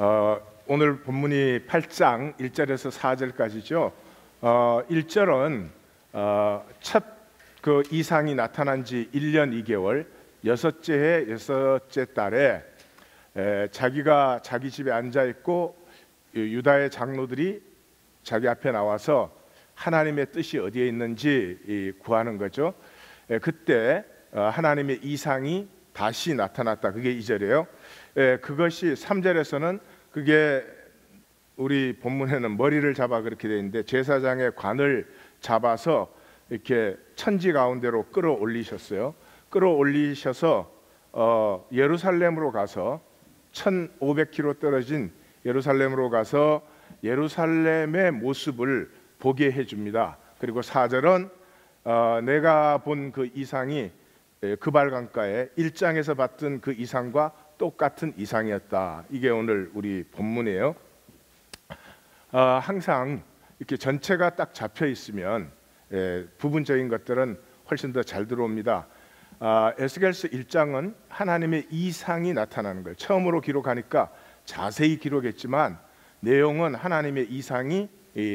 오늘 본문이 8장 1절에서 4절까지죠. 1절은 첫 그 이상이 나타난 지 1년 2개월 여섯째 해 여섯째 달에 자기가 자기 집에 앉아 있고 유다의 장로들이 자기 앞에 나와서 하나님의 뜻이 어디에 있는지 구하는 거죠. 그때 하나님의 이상이 다시 나타났다. 그게 2절이에요. 그것이 3절에서는 그게 우리 본문에는 머리를 잡아 그렇게 되어 있는데 제사장의 관을 잡아서 이렇게 천지 가운데로 끌어올리셨어요. 끌어올리셔서 예루살렘으로 가서 1500km 떨어진 예루살렘으로 가서 예루살렘의 모습을 보게 해줍니다. 그리고 4절은 내가 본 그 이상이 그발강가에 1장에서 봤던 그 이상과 똑같은 이상이었다. 이게 오늘 우리 본문이에요. 항상 이렇게 전체가 딱 잡혀 있으면 부분적인 것들은 훨씬 더 잘 들어옵니다. 에스겔서 1장은 하나님의 이상이 나타나는 걸 처음으로 기록하니까 자세히 기록했지만 내용은 하나님의 이상이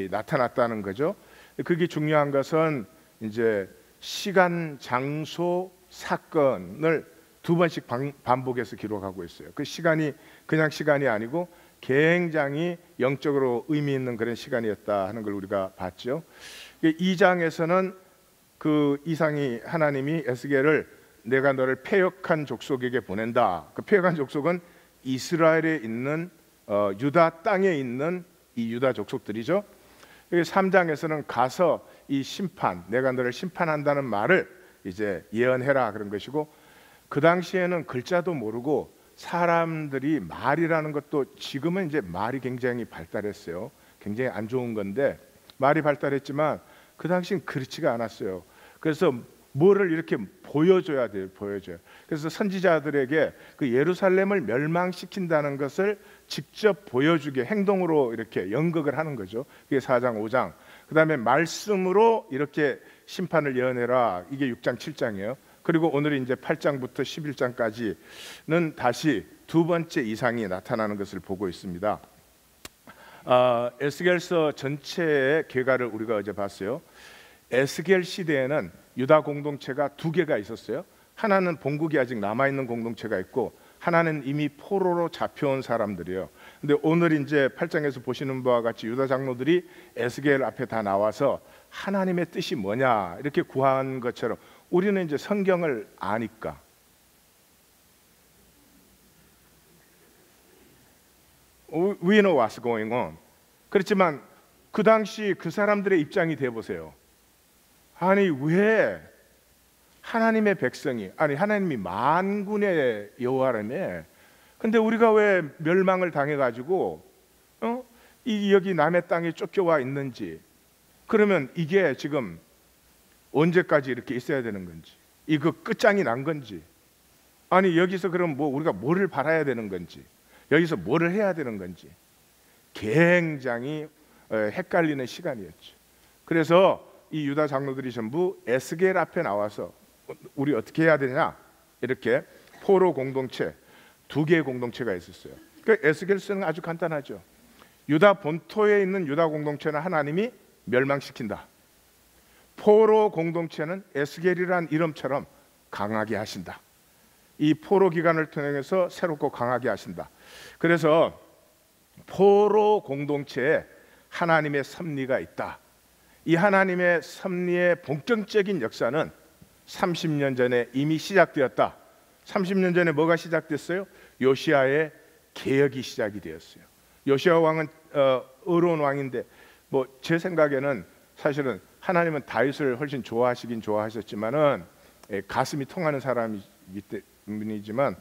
나타났다는 거죠. 그게 중요한 것은 이제 시간, 장소, 사건을 두 번씩 반복해서 기록하고 있어요. 그 시간이 그냥 시간이 아니고 굉장히 영적으로 의미 있는 그런 시간이었다 하는 걸 우리가 봤죠. 2장에서는 그 이상이 하나님이 에스겔을 내가 너를 패역한 족속에게 보낸다. 그 패역한 족속은 이스라엘에 있는 유다 땅에 있는 이 유다 족속들이죠. 3장에서는 가서 이 심판, 내가 너를 심판한다는 말을 이제 예언해라 그런 것이고, 그 당시에는 글자도 모르고 사람들이 말이라는 것도, 지금은 이제 말이 굉장히 발달했어요. 굉장히 안 좋은 건데 말이 발달했지만 그 당시엔 그렇지가 않았어요. 그래서 뭐를 이렇게 보여줘야 돼요. 보여줘요. 그래서 선지자들에게 그 예루살렘을 멸망시킨다는 것을 직접 보여주게 행동으로 이렇게 연극을 하는 거죠. 그게 4장 5장. 그 다음에 말씀으로 이렇게 심판을 예언해라. 이게 6장 7장이에요. 그리고 오늘 이제 8장부터 11장까지는 다시 두 번째 이상이 나타나는 것을 보고 있습니다. 에스겔서 전체의 계가를 우리가 어제 봤어요. 에스겔 시대에는 유다 공동체가 두 개가 있었어요. 하나는 본국이 아직 남아있는 공동체가 있고, 하나는 이미 포로로 잡혀온 사람들이에요. 근데 오늘 이제 8장에서 보시는 바와 같이 유다 장로들이 에스겔 앞에 다 나와서 하나님의 뜻이 뭐냐 이렇게 구한 것처럼, 우리는 이제 성경을 아니까 We know what's going on. 그렇지만 그 당시 그 사람들의 입장이 돼보세요. 아니 왜 하나님의 백성이, 아니 하나님이 만군의 여호와라며, 근데 우리가 왜 멸망을 당해가지고 여기 남의 땅에 쫓겨와 있는지, 그러면 이게 지금 언제까지 이렇게 있어야 되는 건지, 이거 끝장이 난 건지, 아니 여기서 그럼 뭐 우리가 뭐를 바라야 되는 건지, 여기서 뭐를 해야 되는 건지 굉장히 헷갈리는 시간이었죠. 그래서 이 유다 장로들이 전부 에스겔 앞에 나와서 우리 어떻게 해야 되냐, 이렇게 포로 공동체, 두 개의 공동체가 있었어요. 그러니까 에스겔서는 아주 간단하죠. 유다 본토에 있는 유다 공동체는 하나님이 멸망시킨다. 포로 공동체는 에스겔이란 이름처럼 강하게 하신다. 이 포로 기간을 통해서 새롭고 강하게 하신다. 그래서 포로 공동체에 하나님의 섭리가 있다. 이 하나님의 섭리의 본격적인 역사는 30년 전에 이미 시작되었다. 30년 전에 뭐가 시작됐어요? 요시아의 개혁이 시작이 되었어요. 요시아 왕은 어려운 왕인데, 뭐 제 생각에는 사실은 하나님은 다윗을 훨씬 좋아하시긴 좋아하셨지만은 가슴이 통하는 사람이기 때문이지만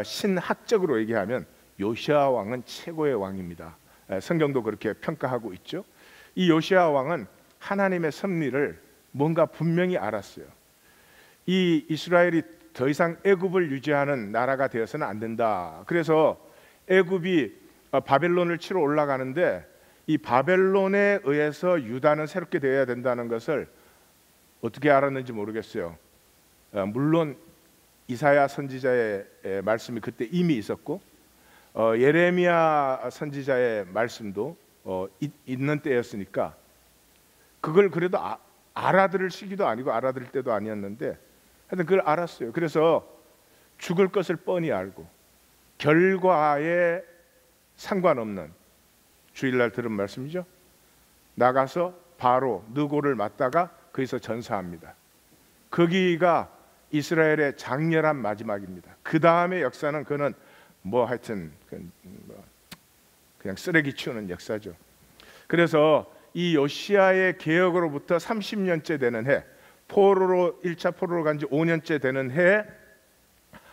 신학적으로 얘기하면 요시아 왕은 최고의 왕입니다. 성경도 그렇게 평가하고 있죠. 이 요시아 왕은 하나님의 섭리를 뭔가 분명히 알았어요. 이 이스라엘이 더 이상 애굽을 유지하는 나라가 되어서는 안 된다. 그래서 애굽이 바벨론을 치러 올라가는데, 이 바벨론에 의해서 유다는 새롭게 되어야 된다는 것을 어떻게 알았는지 모르겠어요. 물론 이사야 선지자의 말씀이 그때 이미 있었고, 예레미야 선지자의 말씀도 있는 때였으니까 그걸 그래도 알아들을 시기도 아니고 알아들을 때도 아니었는데 하여튼 그걸 알았어요. 그래서 죽을 것을 뻔히 알고 결과에 상관없는, 주일날 들은 말씀이죠. 나가서 바로 느고를 맞다가 거기서 전사합니다. 거기가 이스라엘의 장렬한 마지막입니다. 그 다음의 역사는 그는 하여튼 그냥 쓰레기 치우는 역사죠. 그래서 이 요시야의 개혁으로부터 30년째 되는 해, 1차 포로로 간 지 5년째 되는 해에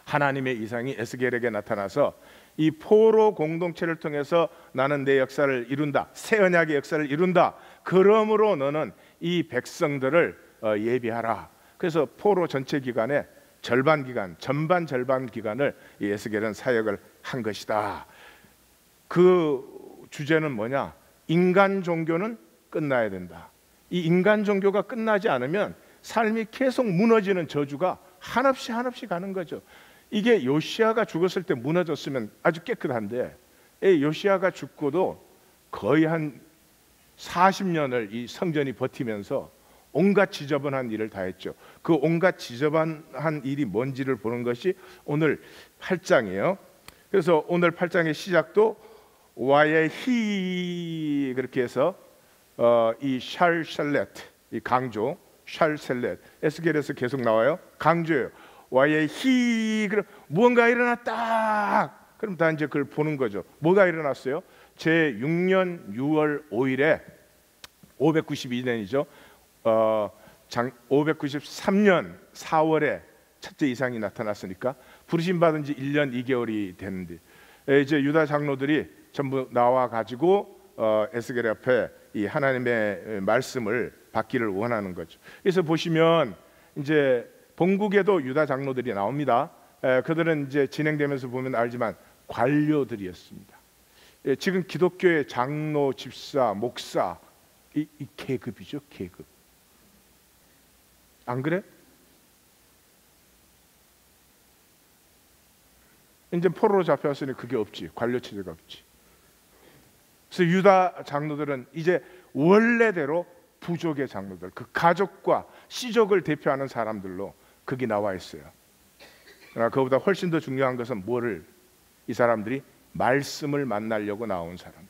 하나님의 이상이 에스겔에게 나타나서 이 포로 공동체를 통해서 나는 내 역사를 이룬다, 새 언약의 역사를 이룬다. 그러므로 너는 이 백성들을 예비하라. 그래서 포로 전체 기간에 절반 기간을 이 에스겔은 사역을 한 것이다. 그 주제는 뭐냐? 인간 종교는 끝나야 된다. 이 인간 종교가 끝나지 않으면 삶이 계속 무너지는 저주가 한없이 가는 거죠. 이게 요시야가 죽었을 때 무너졌으면 아주 깨끗한데, 요시야가 죽고도 거의 한 40년을 이 성전이 버티면서 온갖 지저분한 일을 다 했죠. 그 온갖 지저분한 일이 뭔지를 보는 것이 오늘 8장이에요. 그래서 오늘 8장의 시작도 와예히 그렇게 해서 이 샬셀렛, 이 강조, 샬셀렛, 에스겔에서 계속 나와요. 강조예요. 와예히, 그럼 무언가 일어났다. 그럼 다 이제 그걸 보는 거죠. 뭐가 일어났어요? 제 6년 6월 5일에 592년이죠. 593년 4월에 첫째 이상이 나타났으니까 부르심 받은 지 1년 2개월이 됐는데 이제 유다 장로들이 전부 나와 가지고 에스겔 앞에 이 하나님의 말씀을 받기를 원하는 거죠. 그래서 보시면 이제 본국에도 유다 장로들이 나옵니다. 그들은 이제 진행되면서 보면 알지만 관료들이었습니다. 지금 기독교의 장로, 집사, 목사 이 계급이죠, 계급. 안 그래? 이제 포로로 잡혀왔으니 그게 없지, 관료 체제가 없지. 그래서 유다 장로들은 이제 원래대로 부족의 장로들, 그 가족과 씨족을 대표하는 사람들로 거기 나와 있어요. 그러나 그보다 훨씬 더 중요한 것은 뭐를, 이 사람들이 말씀을 만나려고 나온 사람들.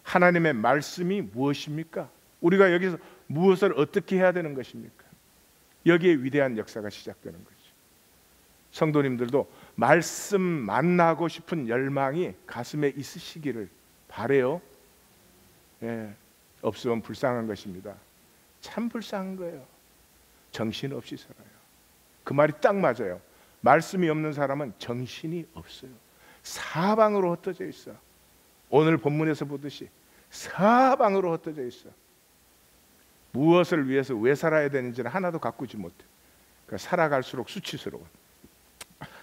하나님의 말씀이 무엇입니까? 우리가 여기서 무엇을 어떻게 해야 되는 것입니까? 여기에 위대한 역사가 시작되는 거죠. 성도님들도 말씀 만나고 싶은 열망이 가슴에 있으시기를 바래요. 없으면 불쌍한 것입니다. 참 불쌍한 거예요. 정신없이 살아요. 그 말이 딱 맞아요. 말씀이 없는 사람은 정신이 없어요. 사방으로 흩어져 있어. 오늘 본문에서 보듯이 사방으로 흩어져 있어. 무엇을 위해서 왜 살아야 되는지는 하나도 가꾸지 못해. 그러니까 살아갈수록 수치스러워.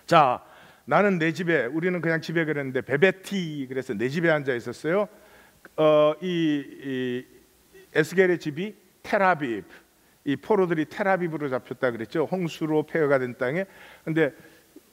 자, 나는 내 집에, 우리는 그냥 집에 그랬는데 베베티, 그래서 내 집에 앉아 있었어요. 이 에스겔의 집이 텔아비브, 이 포로들이 텔아비브로 잡혔다 그랬죠. 홍수로 폐허가 된 땅에. 근데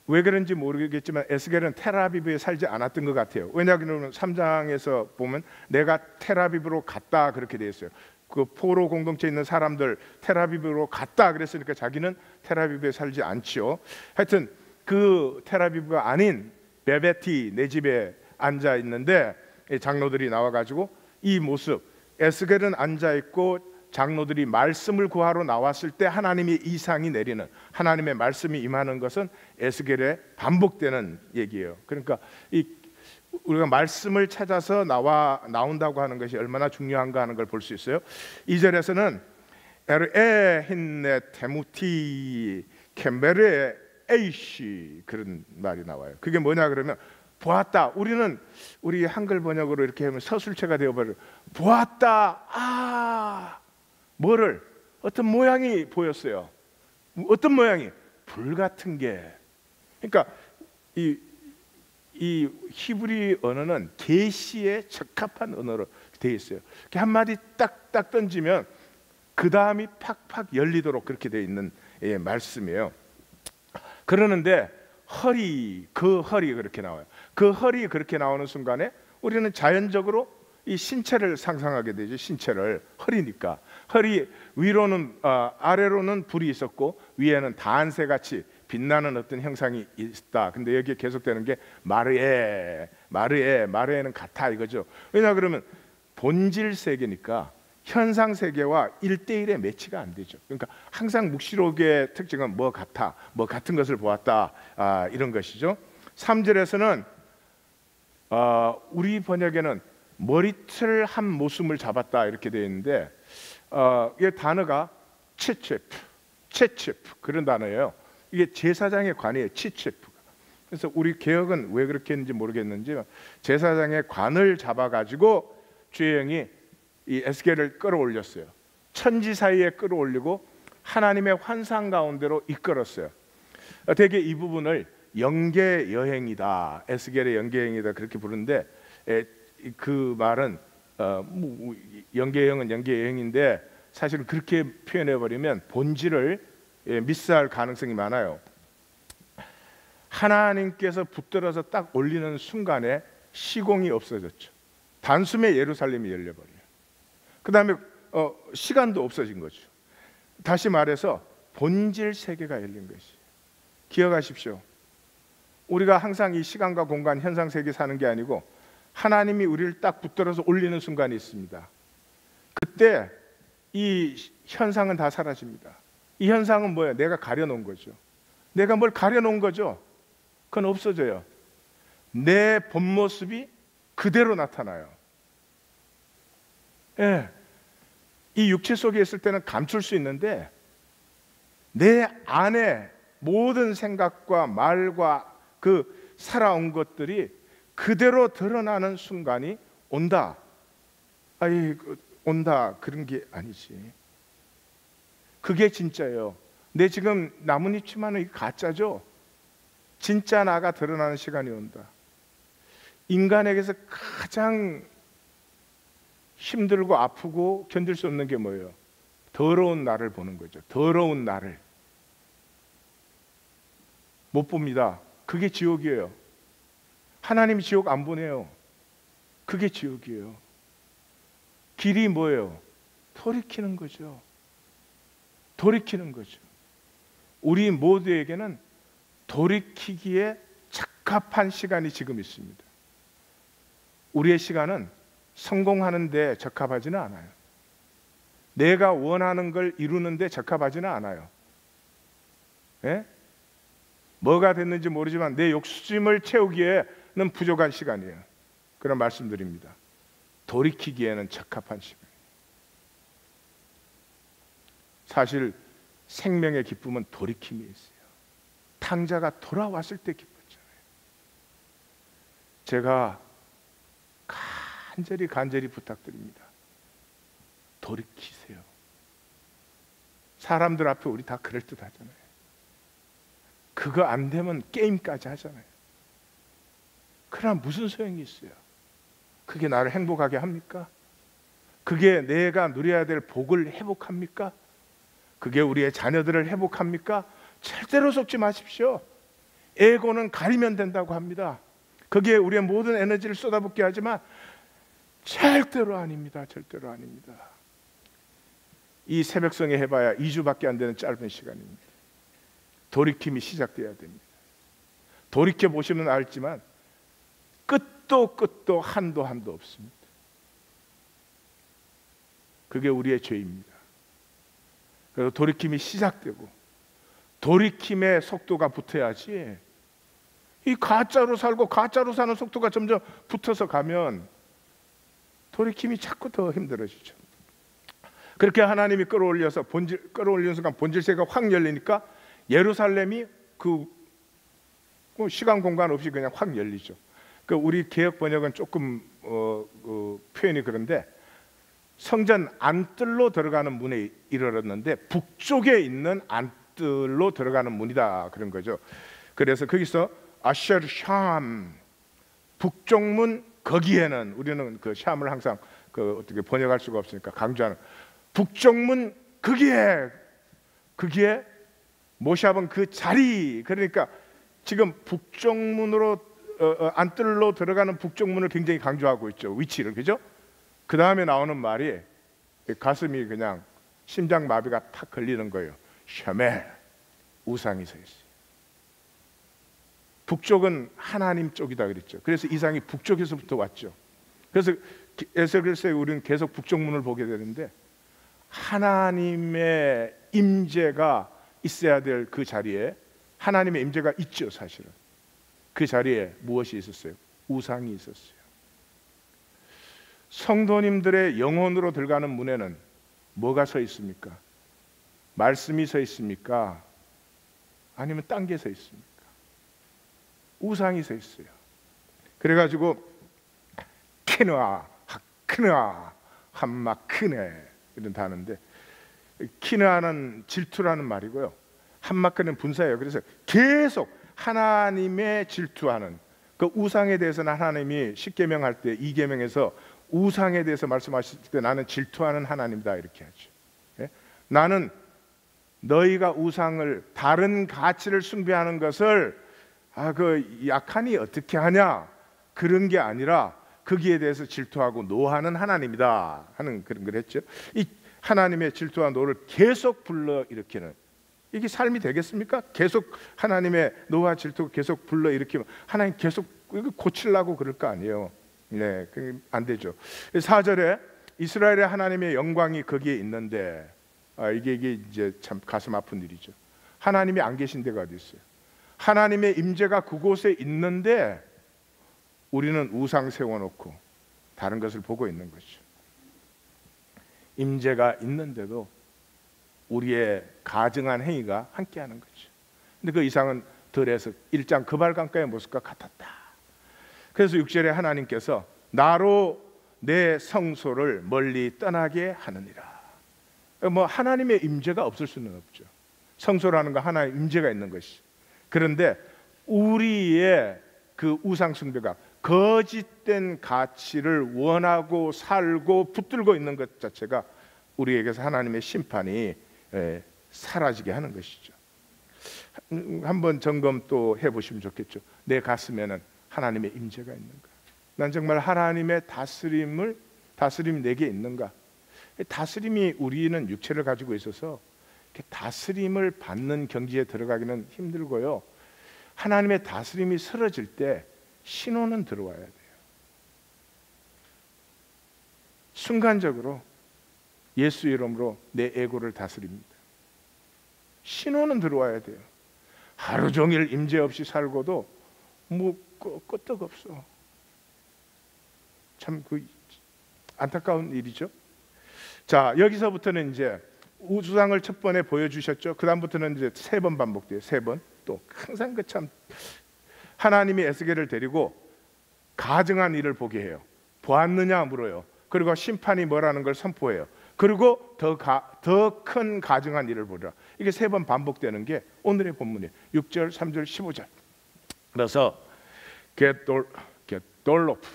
왜 그런지 모르겠지만 에스겔은 텔아비브에 살지 않았던 것 같아요. 왜냐하면 3장에서 보면 내가 텔아비브로 갔다 그렇게 되어 있어요. 그 포로 공동체에 있는 사람들 텔아비브로 갔다 그랬으니까 자기는 텔아비브에 살지 않지요. 하여튼 그 텔아비브가 아닌 베베티, 내 집에 앉아 있는데 장로들이 나와가지고 이 모습, 에스겔은 앉아 있고 장로들이 말씀을 구하러 나왔을 때 하나님의 이상이 내리는, 하나님의 말씀이 임하는 것은 에스겔에 반복되는 얘기예요. 그러니까 우리가 말씀을 찾아서 나온다고 하는 것이 얼마나 중요한가 하는 걸 볼 수 있어요. 2절에서는 에르에 힌네 테무티 켐베르에 에이시, 그런 말이 나와요. 그게 뭐냐 그러면 보았다. 우리 한글 번역으로 이렇게 하면 서술체가 되어버려요. 보았다. 뭐를? 어떤 모양이 보였어요. 어떤 모양이? 불 같은 게. 그러니까 이 히브리 언어는 계시에 적합한 언어로 되어 있어요. 이렇게 한마디 딱 던지면 그 다음이 팍팍 열리도록 그렇게 되어 있는 말씀이에요. 그러는데 헐이, 그 헐이 그렇게 나와요. 그 헐이 그렇게 나오는 순간에 우리는 자연적으로 이 신체를 상상하게 되죠. 신체를. 헐이니까. 헐이 위로는 아래로는 불이 있었고 위에는 단새 같이 빛나는 어떤 형상이 있다. 근데 여기에 계속되는 게 마르에는 같아 이거죠. 왜냐 그러면 본질 세계니까 현상 세계와 1대1의 매치가 안 되죠. 그러니까 항상 묵시록의 특징은 뭐 같아, 뭐 같은 것을 보았다, 이런 것이죠. 3절에서는 우리 번역에는 머리털 한 모습을 잡았다 이렇게 되어 있는데 이 단어가 체체프 그런 단어예요. 이게 제사장의 관이에요. 치체프가. 그래서 우리 개혁은 왜 그렇게 했는지 모르겠는지 제사장의 관을 잡아가지고 주의 영이 이 에스겔을 끌어올렸어요. 천지 사이에 끌어올리고 하나님의 환상 가운데로 이끌었어요. 되게 이 부분을 영계 여행이다, 에스겔의 영계 여행이다 그렇게 부르는데 그 말은 영계 여행은 영계 여행인데 사실은 그렇게 표현해 버리면 본질을 미스할 가능성이 많아요. 하나님께서 붙들어서 딱 올리는 순간에 시공이 없어졌죠. 단숨에 예루살렘이 열려버려요. 그 다음에 시간도 없어진 거죠. 다시 말해서 본질 세계가 열린 것이. 기억하십시오. 우리가 항상 이 시간과 공간, 현상 세계 사는 게 아니고 하나님이 우리를 딱 붙들어서 올리는 순간이 있습니다. 그때 이 현상은 다 사라집니다. 이 현상은 뭐예요? 내가 가려놓은 거죠. 내가 뭘 가려놓은 거죠? 그건 없어져요. 내 본 모습이 그대로 나타나요. 예, 이 육체 속에 있을 때는 감출 수 있는데 내 안에 모든 생각과 말과 그 살아온 것들이 그대로 드러나는 순간이 온다. 온다 그런 게 아니지. 그게 진짜예요. 내 지금 나뭇잎치만은 이게 가짜죠. 진짜 나가 드러나는 시간이 온다. 인간에게서 가장 힘들고 아프고 견딜 수 없는 게 뭐예요? 더러운 나를 보는 거죠. 더러운 나를 못 봅니다. 그게 지옥이에요. 하나님이 지옥 안 보내요. 그게 지옥이에요. 길이 뭐예요? 돌이키는 거죠. 돌이키는 거죠. 우리 모두에게는 돌이키기에 적합한 시간이 지금 있습니다. 우리의 시간은 성공하는 데 적합하지는 않아요. 내가 원하는 걸 이루는 데 적합하지는 않아요. 예? 뭐가 됐는지 모르지만 내 욕심을 채우기에는 부족한 시간이에요. 그런 말씀드립니다. 돌이키기에는 적합한 시간. 사실 생명의 기쁨은 돌이킴이 있어요. 탕자가 돌아왔을 때 기뻤잖아요. 제가 간절히 부탁드립니다. 돌이키세요. 사람들 앞에 우리 다 그럴듯 하잖아요. 그거 안 되면 게임까지 하잖아요. 그러나 무슨 소용이 있어요? 그게 나를 행복하게 합니까? 그게 내가 누려야 될 복을 회복합니까? 그게 우리의 자녀들을 회복합니까? 절대로 속지 마십시오. 에고는 가리면 된다고 합니다. 그게 우리의 모든 에너지를 쏟아붓게 하지만 절대로 아닙니다. 절대로 아닙니다. 이 새벽성에 해봐야 2주밖에 안 되는 짧은 시간입니다. 돌이킴이 시작돼야 됩니다. 돌이켜보시면 알지만 끝도 한도 없습니다. 그게 우리의 죄입니다. 그래서 돌이킴이 시작되고 돌이킴의 속도가 붙어야지, 이 가짜로 살고 가짜로 사는 속도가 점점 붙어서 가면 돌이킴이 자꾸 더 힘들어지죠. 그렇게 하나님이 끌어올려서 끌어올리는 순간 본질 세계가 확 열리니까 예루살렘이 그 시간 공간 없이 그냥 확 열리죠. 그 우리 개역 번역은 조금 표현이 그런데 성전 안뜰로 들어가는 문에 이르렀는데 북쪽에 있는 안뜰로 들어가는 문이다 그런 거죠. 그래서 거기서 아셔르 샴 북쪽 문, 거기에는 우리는 그 샴을 항상 그 어떻게 번역할 수가 없으니까 강조하는 북쪽 문, 거기에 모샵은 그 자리, 그러니까 지금 북쪽문으로 안뜰로 들어가는 북쪽문을 굉장히 강조하고 있죠. 위치를, 그죠? 그 다음에 나오는 말이 가슴이 그냥 심장마비가 탁 걸리는 거예요. 샤멜, 우상이 서 있어요. 북쪽은 하나님 쪽이다 그랬죠. 그래서 이상이 북쪽에서부터 왔죠. 그래서 에스겔서에 우리는 계속 북쪽문을 보게 되는데 하나님의 임재가 있어야 될 그 자리에 하나님의 임재가 있죠. 사실은 그 자리에 무엇이 있었어요? 우상이 있었어요. 성도님들의 영혼으로 들어가는 문에는 뭐가 서 있습니까? 말씀이 서 있습니까? 아니면 딴 게 서 있습니까? 우상이 서 있어요. 그래가지고 키느아, 하크느아, 한마크네 이런 단어인데, 키느아는 질투라는 말이고요, 한마크는 분사예요. 그래서 계속 하나님의 질투하는 그 우상에 대해서는 하나님이 10계명 할 때 2계명에서 우상에 대해서 말씀하실 때 나는 질투하는 하나님이다 이렇게 하죠. 예? 나는 너희가 우상을, 다른 가치를 숭배하는 것을 그 약하니 어떻게 하냐 그런 게 아니라 거기에 대해서 질투하고 노하는 하나님이다 하는 그런 걸 했죠. 이 하나님의 질투와 노를 계속 불러일으키는, 이게 삶이 되겠습니까? 계속 하나님의 노와 질투가 계속 불러일으키면 하나님 계속 고치려고 그럴 거 아니에요. 네, 안 되죠. 4절에 이스라엘의 하나님의 영광이 거기에 있는데, 이게 이제 참 가슴 아픈 일이죠. 하나님이 안 계신 데가 어디 있어요? 하나님의 임재가 그곳에 있는데 우리는 우상 세워놓고 다른 것을 보고 있는 거죠. 임재가 있는데도 우리의 가증한 행위가 함께하는 거죠. 근데 그 이상은 덜해서 1장 그발강가의 모습과 같았다. 그래서 6절에 하나님께서 나로 내 성소를 멀리 떠나게 하느니라. 뭐 하나님의 임재가 없을 수는 없죠. 성소라는 건 하나의 임재가 있는 것이. 그런데 우리의 그 우상 숭배가 거짓된 가치를 원하고 살고 붙들고 있는 것 자체가 우리에게서 하나님의 심판이 사라지게 하는 것이죠. 한번 점검 또 해보시면 좋겠죠. 내 가슴에는 하나님의 임재가 있는가? 난 정말 하나님의 다스림이 내게 있는가? 다스림이, 우리는 육체를 가지고 있어서 다스림을 받는 경지에 들어가기는 힘들고요, 하나님의 다스림이 쓰러질 때 신호는 들어와야 돼요. 순간적으로 예수 이름으로 내 에고를 다스립니다. 신호는 들어와야 돼요. 하루 종일 임재 없이 살고도 뭐 끄떡없어. 참 그 안타까운 일이죠. 자, 여기서부터는 이제 우상을 첫 번에 보여주셨죠. 그 다음부터는 이제 3번 반복돼요. 3번. 또 항상 그 참 하나님이 에스겔을 데리고 가증한 일을 보게 해요. 보았느냐 물어요. 그리고 심판이 뭐라는 걸 선포해요. 그리고 더 큰 가증한 일을 보라. 이게 3번 반복되는 게 오늘의 본문이에요. 6절, 3절, 15절. 그래서 게돌로트,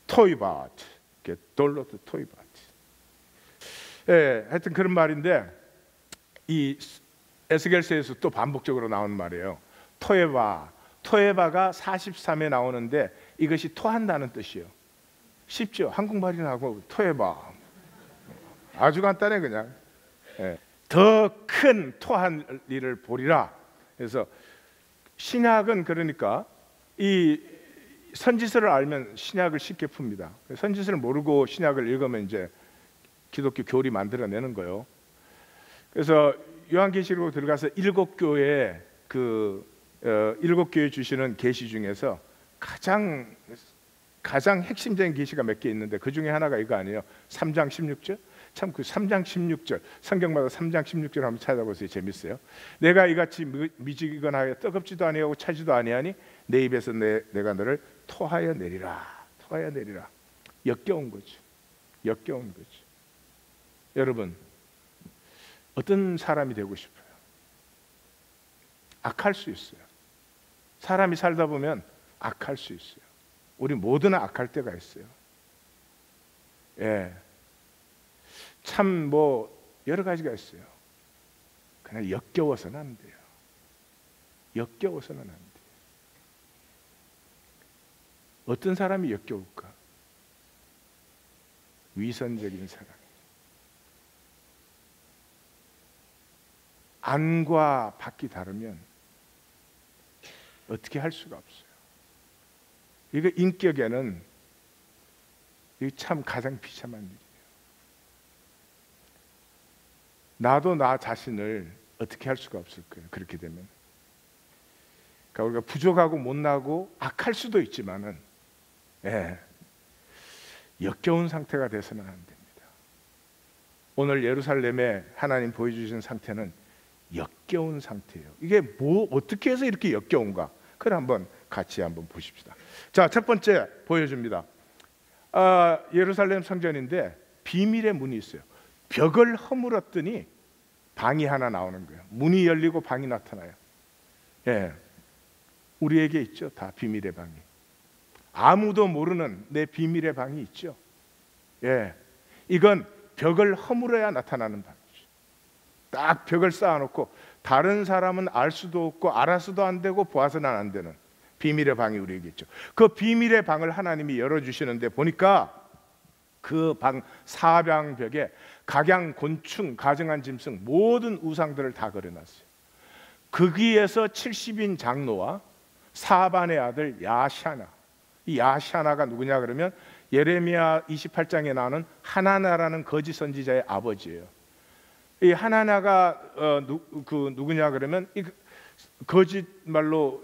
토이바트, 게돌로트, 토이바트. 예, 하여튼 그런 말인데 이 에스겔서에서 또 반복적으로 나오는 말이에요. 토에바가 43에 나오는데 이것이 토한다는 뜻이에요. 쉽죠? 한국말이 나고 토에바. 아주 간단해 그냥. 예. 더 큰 토한 일을 보리라. 그래서 신약은 그러니까 이 선지서를 알면 신약을 쉽게 풉니다. 선지서를 모르고 신약을 읽으면 이제 기독교 교리 만들어내는 거예요. 그래서 요한계시록으로 들어가서 7교회 일곱 교회 주시는 계시 중에서 가장 핵심적인 계시가 몇 개 있는데 그 중에 하나가 이거 아니에요? 3장 16절. 참 그 3장 16절 성경마다 3장 16절 한번 찾아보세요. 재밌어요. 내가 이같이 미지근하여 뜨겁지도 아니하고 차지도 아니하니 내 입에서 내가 너를 토하여 내리라. 토하여 내리라. 역겨운 거죠. 역겨운 거죠. 여러분, 어떤 사람이 되고 싶어요? 악할 수 있어요. 사람이 살다 보면 악할 수 있어요. 우리 모두는 악할 때가 있어요. 예, 참 뭐 여러 가지가 있어요. 그냥 역겨워서는 안 돼요. 역겨워서는 안 돼요. 어떤 사람이 역겨울까? 위선적인 사람. 안과 밖이 다르면 어떻게 할 수가 없어요. 이거 인격에는 이게 참 가장 비참한 일이에요. 나도 나 자신을 어떻게 할 수가 없을 거예요. 그렇게 되면. 그러니까 우리가 부족하고 못나고 악할 수도 있지만은, 역겨운 상태가 돼서는 안 됩니다. 오늘 예루살렘에 하나님 보여주신 상태는 역겨운 상태예요. 이게 어떻게 해서 이렇게 역겨운가? 그걸 한번 같이 한번 보십시다. 자, 첫 번째 보여줍니다. 예루살렘 성전인데 비밀의 문이 있어요. 벽을 허물었더니 방이 하나 나오는 거예요. 문이 열리고 방이 나타나요. 우리에게 있죠. 다 비밀의 방이. 아무도 모르는 내 비밀의 방이 있죠. 이건 벽을 허물어야 나타나는 방이죠. 딱 벽을 쌓아놓고 다른 사람은 알 수도 없고 알아서도 안 되고 보아서는 안 되는 비밀의 방이 우리에게 있죠. 그 비밀의 방을 하나님이 열어주시는데 보니까 그 방 사방벽에 각양 곤충, 가증한 짐승 모든 우상들을 다 그려놨어요. 거기에서 70인 장로와 사반의 아들 야샤나, 이 야샤나가 누구냐 그러면 예레미야 28장에 나오는 하나나라는 거짓 선지자의 아버지예요. 이 하나나가 누구냐 그러면 이 거짓 말로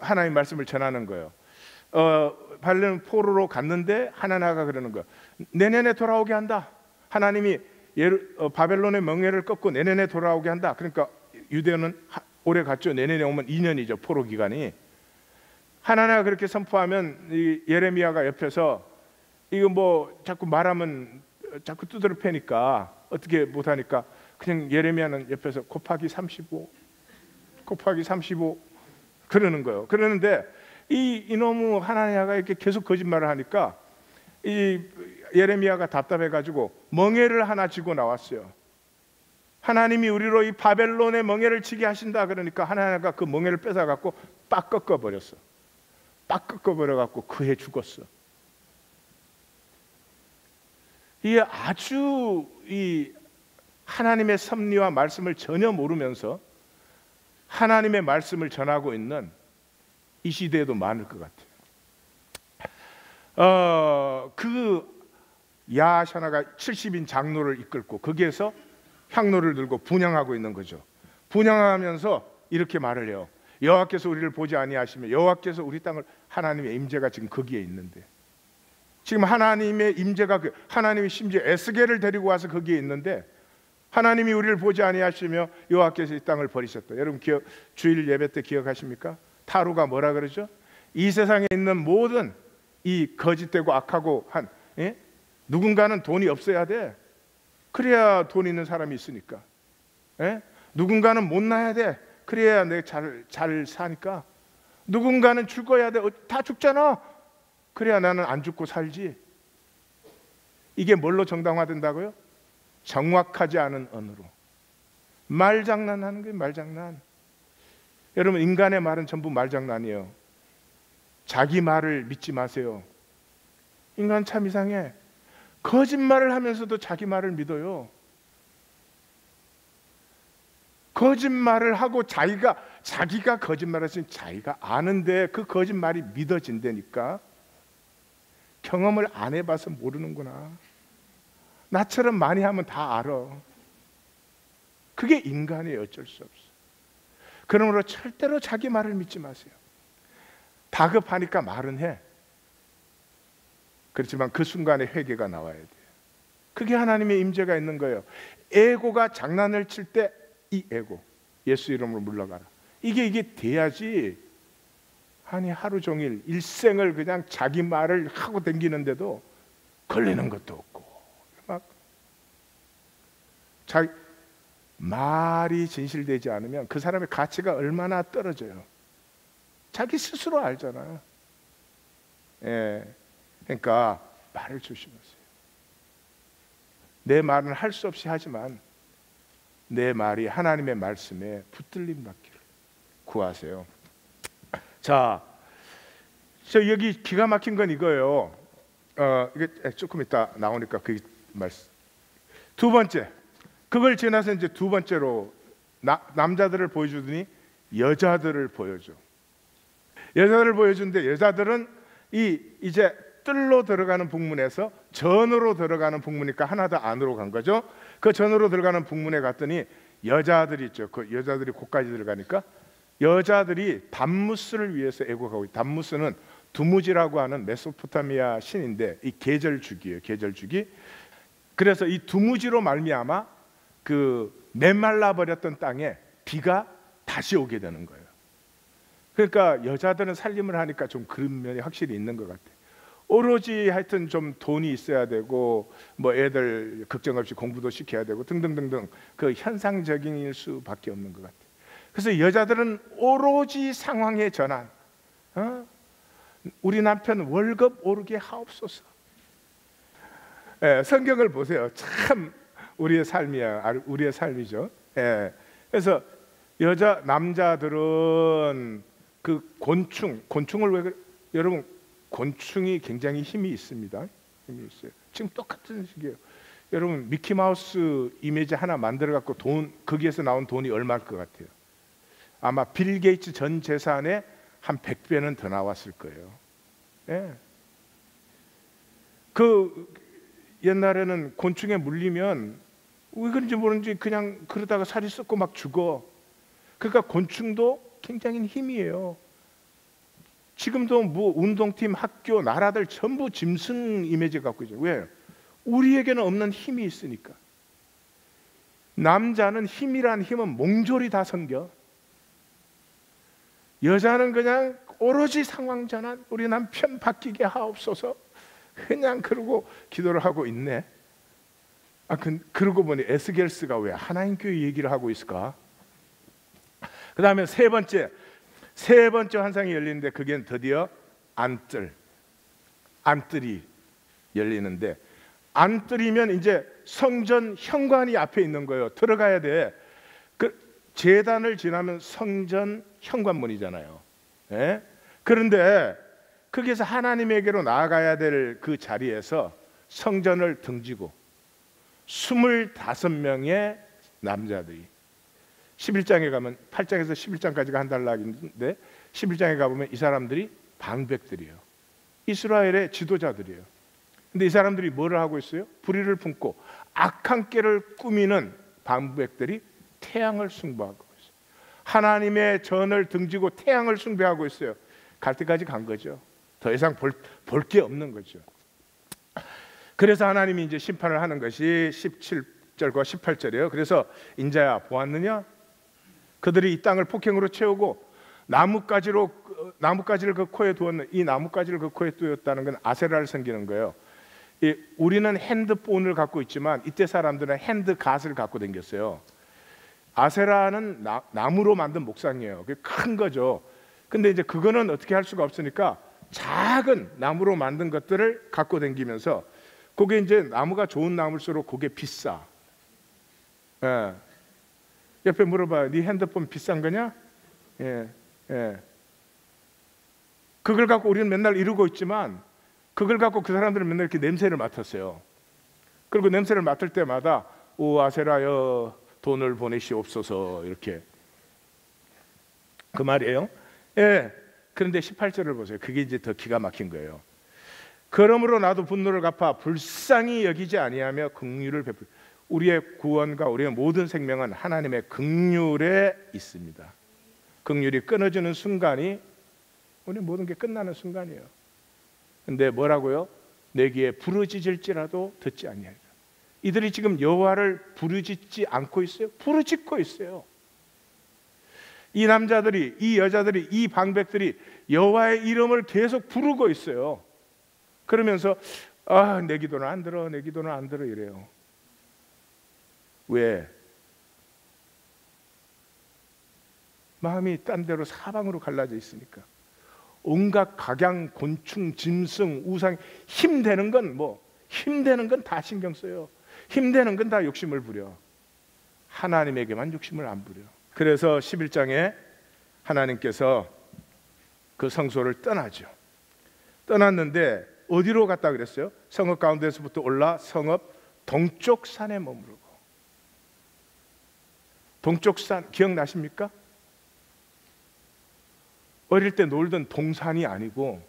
하나님 말씀을 전하는 거예요. 발른 포로로 갔는데 하나나가 그러는 거예요. 내년에 돌아오게 한다. 하나님이 바벨론의 멍에를 꺾고 내년에 돌아오게 한다. 그러니까 유대는 올해 갔죠. 내년에 오면 2년이죠. 포로 기간이. 하나나가 그렇게 선포하면 이 예레미야가 옆에서 이거 뭐 자꾸 말하면 자꾸 두드려 패니까 어떻게 못하니까 그냥 예레미야는 옆에서 곱하기 35 그러는 거예요. 그러는데 이놈의 하나냐가 이렇게 계속 거짓말을 하니까 이 예레미야가 답답해가지고 멍에를 하나 쥐고 나왔어요. 하나님이 우리로 이 바벨론의 멍에를 치게 하신다 그러니까 하나냐가 그 멍에를 뺏어갖고 빡 꺾어버렸어. 빡 꺾어버려갖고 그 해 죽었어. 이게 아주 이 하나님의 섭리와 말씀을 전혀 모르면서 하나님의 말씀을 전하고 있는 이 시대에도 많을 것 같아요. 그 야샤나가 70인 장로를 이끌고 거기에서 향로를 들고 분향하고 있는 거죠. 분향하면서 이렇게 말을 해요. 여호와께서 우리를 보지 아니하시며 여호와께서 우리 땅을, 하나님의 임재가 지금 거기에 있는데, 지금 하나님의 임재가 하나님이 심지어 에스겔을 데리고 와서 거기에 있는데 하나님이 우리를 보지 아니하시며 여호와께서 이 땅을 버리셨다. 여러분 주일 예배 때 기억하십니까? 타루가 뭐라 그러죠? 이 세상에 있는 모든 이 거짓되고 악하고 한 누군가는 돈이 없어야 돼. 그래야 돈 있는 사람이 있으니까. 누군가는 못나야 돼. 그래야 내가 잘 사니까. 누군가는 죽어야 돼. 다 죽잖아. 그래야 나는 안 죽고 살지. 이게 뭘로 정당화된다고요? 정확하지 않은 언어로. 말장난하는 거예요. 말장난. 여러분, 인간의 말은 전부 말장난이에요. 자기 말을 믿지 마세요. 인간 참 이상해. 거짓말을 하면서도 자기 말을 믿어요. 거짓말을 하고 자기가 거짓말했으니 자기가 아는데 그 거짓말이 믿어진다니까. 경험을 안 해봐서 모르는구나. 나처럼 많이 하면 다 알아. 그게 인간이에요. 어쩔 수 없어. 그러므로 절대로 자기 말을 믿지 마세요. 다급하니까 말은 해. 그렇지만 그 순간에 회개가 나와야 돼요. 그게 하나님의 임재가 있는 거예요. 에고가 장난을 칠 때 이 에고, 예수 이름으로 물러가라. 이게 돼야지. 아니 하루 종일 일생을 그냥 자기 말을 하고 다니는데도 걸리는 것도 없고 막 자기 말이 진실되지 않으면 그 사람의 가치가 얼마나 떨어져요. 자기 스스로 알잖아요. 그러니까 말을 조심하세요. 내 말은 할 수 없이 하지만 내 말이 하나님의 말씀에 붙들림 받기를 구하세요. 자, 저 여기 기가 막힌 건 이거예요. 이게 조금 이따 나오니까 그 말씀. 두 번째, 그걸 지나서 이제 두 번째로 남자들을 보여주더니 여자들을 보여줘. 여자들을 보여주는데 여자들은 이제 뜰로 들어가는 북문에서 전으로 들어가는 북문이니까 하나 더 안으로 간 거죠. 그 전으로 들어가는 북문에 갔더니 여자들이 있죠. 그 여자들이 곳까지 들어가니까 여자들이 담무스를 위해서 애곡하고 있다. 담무스는 두무지라고 하는 메소포타미아 신인데 이 계절주기예요. 계절주기. 그래서 이 두무지로 말미암아 그 메말라 버렸던 땅에 비가 다시 오게 되는 거예요. 그러니까 여자들은 살림을 하니까 좀 그런 면이 확실히 있는 것 같아요. 오로지 하여튼 좀 돈이 있어야 되고 뭐 애들 걱정 없이 공부도 시켜야 되고 등등등등 그 현상적인 수밖에 없는 것 같아요. 그래서 여자들은 오로지 상황의 전환. 우리 남편 월급 오르게 하옵소서. 성경을 보세요. 참 우리의 삶이야. 우리의 삶이죠. 그래서 남자들은 그 곤충을 왜 그래? 여러분 곤충이 굉장히 힘이 있습니다. 힘이 있어요. 지금 똑같은 식이에요. 여러분 미키마우스 이미지 하나 만들어 갖고 거기에서 나온 돈이 얼마일 것 같아요? 아마 빌 게이츠 전 재산의 한 100배는 더 나왔을 거예요. 그 옛날에는 곤충에 물리면 왜 그런지 모르는지 그냥 그러다가 살이 썩고 막 죽어. 그러니까 곤충도 굉장히 힘이에요. 지금도 뭐 운동팀, 학교, 나라들 전부 짐승 이미지 갖고 있죠. 왜? 우리에게는 없는 힘이 있으니까. 남자는 힘이란 힘은 몽졸이 다 섬겨. 여자는 그냥 오로지 상황 전환. 우리 남편 바뀌게 하옵소서. 그냥 그러고 기도를 하고 있네. 그러고 보니 에스겔스가 왜 하나님 교회 얘기를 하고 있을까? 그 다음에 세 번째 환상이 열리는데 그게 드디어 안뜰이 열리는데, 안뜰이면 이제 성전 현관이 앞에 있는 거예요. 들어가야 돼. 그 제단을 지나면 성전 현관문이잖아요. 그런데 거기에서 하나님에게로 나아가야 될 그 자리에서 성전을 등지고 25명의 남자들이 11장에 가면 8장에서 11장까지가 한 단락인데 11장에 가보면 이 사람들이 방백들이에요. 이스라엘의 지도자들이에요. 근데 이 사람들이 뭐를 하고 있어요? 불의를 품고 악한 꾀를 꾸미는 방백들이 태양을 숭배하고 있어요. 하나님의 전을 등지고 태양을 숭배하고 있어요. 갈 때까지 간 거죠. 더 이상 볼 게 없는 거죠. 그래서 하나님이 이제 심판을 하는 것이 17절과 18절이에요. 그래서 인자야 보았느냐? 그들이 이 땅을 폭행으로 채우고 나뭇가지를 그 코에 두었는, 이 나뭇가지를 그 코에 두었다는 건 아세라를 섬기는 거예요. 우리는 핸드폰을 갖고 있지만 이때 사람들은 핸드갓을 갖고 다녔어요. 아세라는 나무로 만든 목상이에요. 그게 큰 거죠. 근데 이제 그거는 어떻게 할 수가 없으니까 작은 나무로 만든 것들을 갖고 다니면서, 그게 이제 나무가 좋은 나무일수록 그게 비싸. 옆에 물어봐요. 네 핸드폰 비싼 거냐? 그걸 갖고 우리는 맨날 이러고 있지만 그걸 갖고 그 사람들은 맨날 이렇게 냄새를 맡았어요. 그리고 냄새를 맡을 때마다 오 아세라여 돈을 보내시옵소서, 이렇게 그 말이에요. 그런데 18절을 보세요. 그게 이제 더 기가 막힌 거예요. 그러므로 나도 분노를 갚아 불쌍히 여기지 아니하며 긍휼을 베풀. 우리의 구원과 우리의 모든 생명은 하나님의 긍휼에 있습니다. 긍휼이 끊어지는 순간이 우리 모든 게 끝나는 순간이에요. 근데 뭐라고요? 내 귀에 부르짖을지라도 듣지 아니하리라. 이들이 지금 여호와를 부르짖지 않고 있어요? 부르짖고 있어요. 이 남자들이, 이 여자들이, 이 방백들이 여호와의 이름을 계속 부르고 있어요. 그러면서 내 기도는 안 들어, 내 기도는 안 들어 이래요. 왜? 마음이 딴 데로 사방으로 갈라져 있으니까. 온갖 각양, 곤충, 짐승, 우상, 힘되는 건 다 신경 써요. 힘되는 건 다 욕심을 부려. 하나님에게만 욕심을 안 부려. 그래서 11장에 하나님께서 그 성소를 떠나죠. 떠났는데 어디로 갔다 그랬어요? 성읍 가운데서부터 올라 성읍 동쪽 산에 머무르고. 동쪽 산 기억나십니까? 어릴 때 놀던 동산이 아니고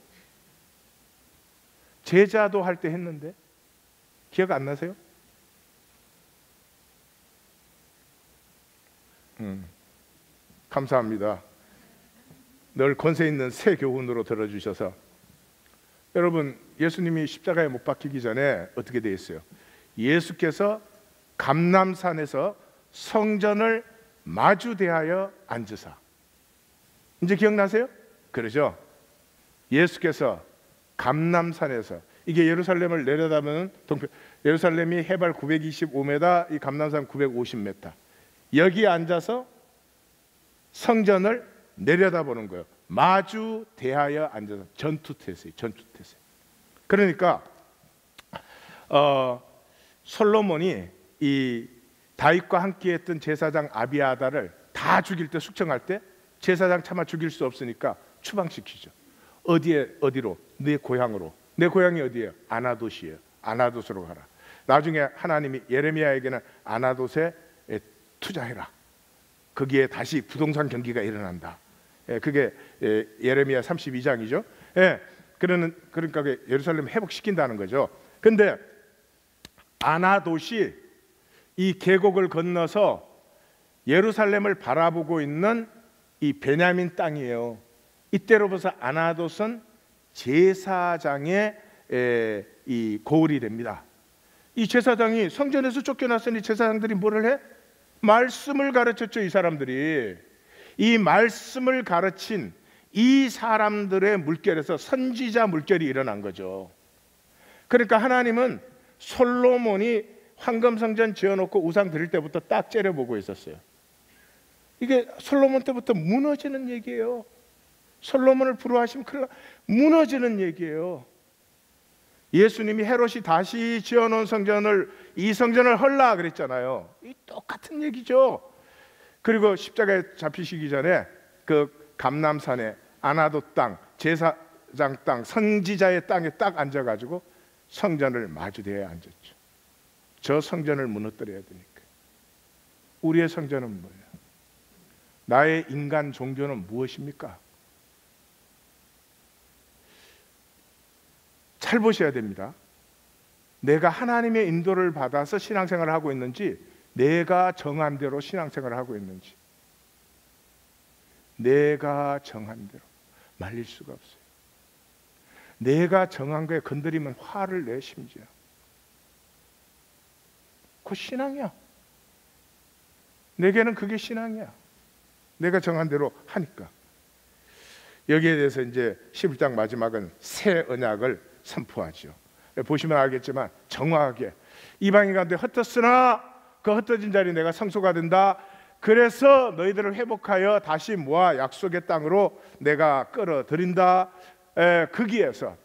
제자도 할 때 했는데 기억 안 나세요? 감사합니다. 늘 권세 있는 새 교훈으로 들어주셔서. 여러분, 예수님이 십자가에 못 박히기 전에 어떻게 돼 있어요? 예수께서 감람산에서 성전을 마주 대하여 앉으사. 이제 기억나세요? 그러죠? 예수께서 감람산에서, 이게 예루살렘을 내려다보는 동편, 예루살렘이 해발 925m, 이 감람산 950m. 여기 앉아서 성전을 내려다보는 거예요. 마주 대하여 앉아서 전투태세. 그러니까 솔로몬이 이 다윗과 함께했던 제사장 아비아다를 다 죽일 때, 숙청할 때 제사장 차마 죽일 수 없으니까 추방시키죠. 어디로? 내 고향으로. 내 고향이 어디예요? 아나돗이에요. 아나돗으로 가라. 나중에 하나님이 예레미야에게는 아나돗에 투자해라. 거기에 다시 부동산 경기가 일어난다. 그게 예레미야 32장이죠. 그러니까 예루살렘 회복시킨다는 거죠. 근데 아나돗이 이 계곡을 건너서 예루살렘을 바라보고 있는 이 베냐민 땅이에요. 이때로부터 아나돗은 제사장의 이 고을이 됩니다. 이 제사장이 성전에서 쫓겨났으니 제사장들이 뭐를 해? 말씀을 가르쳤죠. 이 사람들이 이 말씀을 가르친 이 사람들의 물결에서 선지자 물결이 일어난 거죠. 그러니까 하나님은 솔로몬이 황금성전 지어놓고 우상 드릴 때부터 딱 째려보고 있었어요. 이게 솔로몬 때부터 무너지는 얘기예요. 솔로몬을 부러워하시면 큰일 나, 무너지는 얘기예요. 예수님이 헤롯이 다시 지어놓은 성전을, 이 성전을 헐라 그랬잖아요. 이 똑같은 얘기죠. 그리고 십자가에 잡히시기 전에 그 감람산에 아나돗 땅, 제사장 땅, 선지자의 땅에 딱 앉아가지고 성전을 마주대에 앉았죠. 저 성전을 무너뜨려야 되니까. 우리의 성전은 뭐예요? 나의 인간 종교는 무엇입니까? 잘 보셔야 됩니다. 내가 하나님의 인도를 받아서 신앙생활을 하고 있는지, 내가 정한 대로 신앙생활을 하고 있는지. 내가 정한 대로 말릴 수가 없어요. 내가 정한 거에 건드리면 화를 내. 심지어 그 신앙이야. 내게는 그게 신앙이야. 내가 정한 대로 하니까. 여기에 대해서 이제 11장 마지막은 새 언약을 선포하죠. 보시면 알겠지만 정확하게 이방인 가운데 흩었으나 그 흩어진 자리 내가 성소가 된다. 그래서 너희들을 회복하여 다시 모아 약속의 땅으로 내가 끌어들인다. 거기에서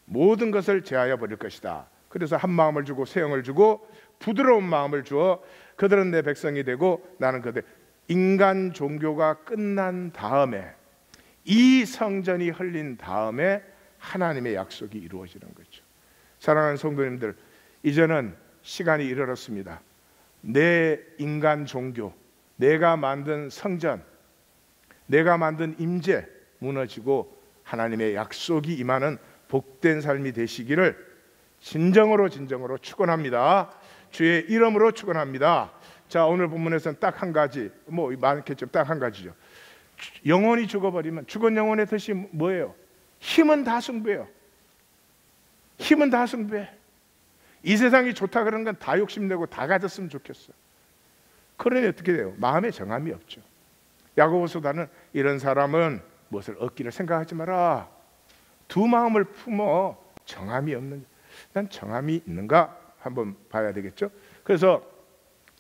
모든 것을 제하여 버릴 것이다. 그래서 한 마음을 주고 새 영을 주고 부드러운 마음을 주어 그들은 내 백성이 되고 나는 그들. 인간 종교가 끝난 다음에, 이 성전이 흘린 다음에 하나님의 약속이 이루어지는 거죠. 사랑하는 성도님들, 이제는 시간이 이르렀습니다. 내 인간 종교, 내가 만든 성전, 내가 만든 임재 무너지고 하나님의 약속이 임하는 복된 삶이 되시기를 진정으로 축원합니다. 주의 이름으로 축원합니다. 자, 오늘 본문에서는 딱 한 가지, 뭐 많겠죠. 딱 한 가지죠. 영혼이 죽어버리면, 죽은 영혼의 뜻이 뭐예요? 힘은 다 숭배요. 힘은 다 숭배. 이 세상이 좋다 그러는 건 다 욕심내고 다 가졌으면 좋겠어. 그러니 어떻게 돼요? 마음에 정함이 없죠. 야고보서다는 이런 사람은 무엇을 얻기를 생각하지 마라. 두 마음을 품어. 정함이 없는, 난 정함이 있는가 한번 봐야 되겠죠. 그래서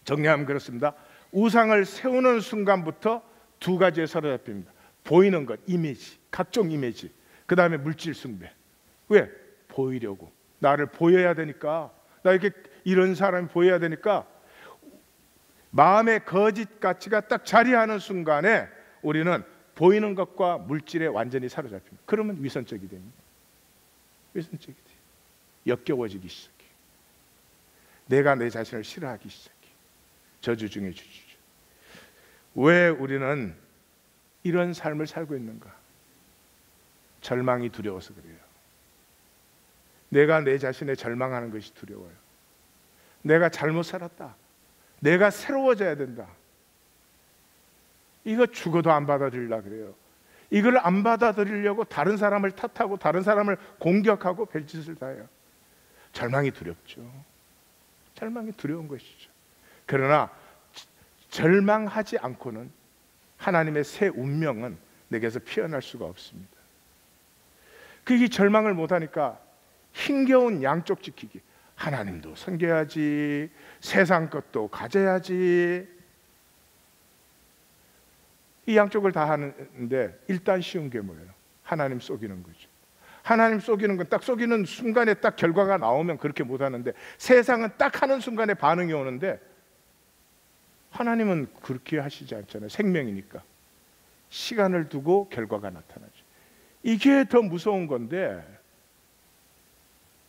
정리하면 그렇습니다. 우상을 세우는 순간부터 두 가지에 사로잡힙니다. 보이는 것, 이미지, 각종 이미지. 그 다음에 물질 숭배. 왜? 보이려고. 나를 보여야 되니까. 나 이렇게 이런 사람이 보여야 되니까 마음의 거짓 가치가 딱 자리하는 순간에 우리는 보이는 것과 물질에 완전히 사로잡힙니다. 그러면 위선적이 됩니다. 위선적이 돼요. 역겨워지기 시작해요. 내가 내 자신을 싫어하기 시작해요. 저주 중에 저주죠. 왜 우리는 이런 삶을 살고 있는가? 절망이 두려워서 그래요. 내가 내 자신에 절망하는 것이 두려워요. 내가 잘못 살았다. 내가 새로워져야 된다. 이거 죽어도 안 받아들이려고 그래요. 이걸 안 받아들이려고 다른 사람을 탓하고 다른 사람을 공격하고 별짓을 다 해요. 절망이 두렵죠. 절망이 두려운 것이죠. 그러나 절망하지 않고는 하나님의 새 운명은 내게서 피어날 수가 없습니다. 그게 절망을 못하니까 힘겨운 양쪽 지키기. 하나님도 섬겨야지, 세상 것도 가져야지. 이 양쪽을 다 하는데 일단 쉬운 게 뭐예요? 하나님 속이는 거죠. 하나님 속이는 건 딱 속이는 순간에 딱 결과가 나오면 그렇게 못하는데, 세상은 딱 하는 순간에 반응이 오는데 하나님은 그렇게 하시지 않잖아요. 생명이니까 시간을 두고 결과가 나타나죠. 이게 더 무서운 건데,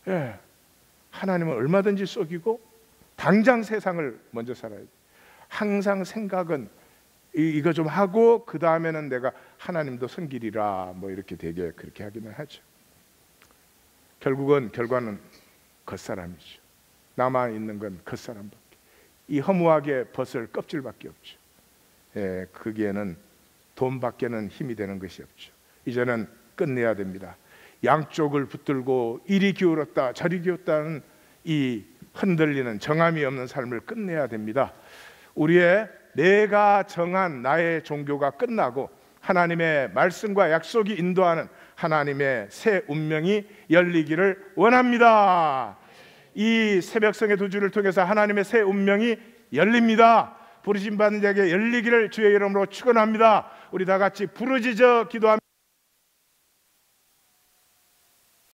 예, 하나님은 얼마든지 속이고 당장 세상을 먼저 살아야 돼. 항상 생각은 이거 좀 하고 그 다음에는 내가 하나님도 섬기리라, 뭐 이렇게 되게 그렇게 하기는 하죠. 결과는 겉사람이죠. 남아 있는 건 겉사람밖에. 이 허무하게 벗을 껍질밖에 없죠. 예, 거기에는 돈밖에는 힘이 되는 것이 없죠. 이제는 끝내야 됩니다. 양쪽을 붙들고 이리 기울었다 저리 기울었다는 이 흔들리는 정함이 없는 삶을 끝내야 됩니다. 우리의 내가 정한 나의 종교가 끝나고 하나님의 말씀과 약속이 인도하는 하나님의 새 운명이 열리기를 원합니다. 이 새벽성의 두 주를 통해서 하나님의 새 운명이 열립니다. 부르심 받는 자에게 열리기를 주의 이름으로 축원합니다. 우리 다 같이 부르짖어 기도합니다.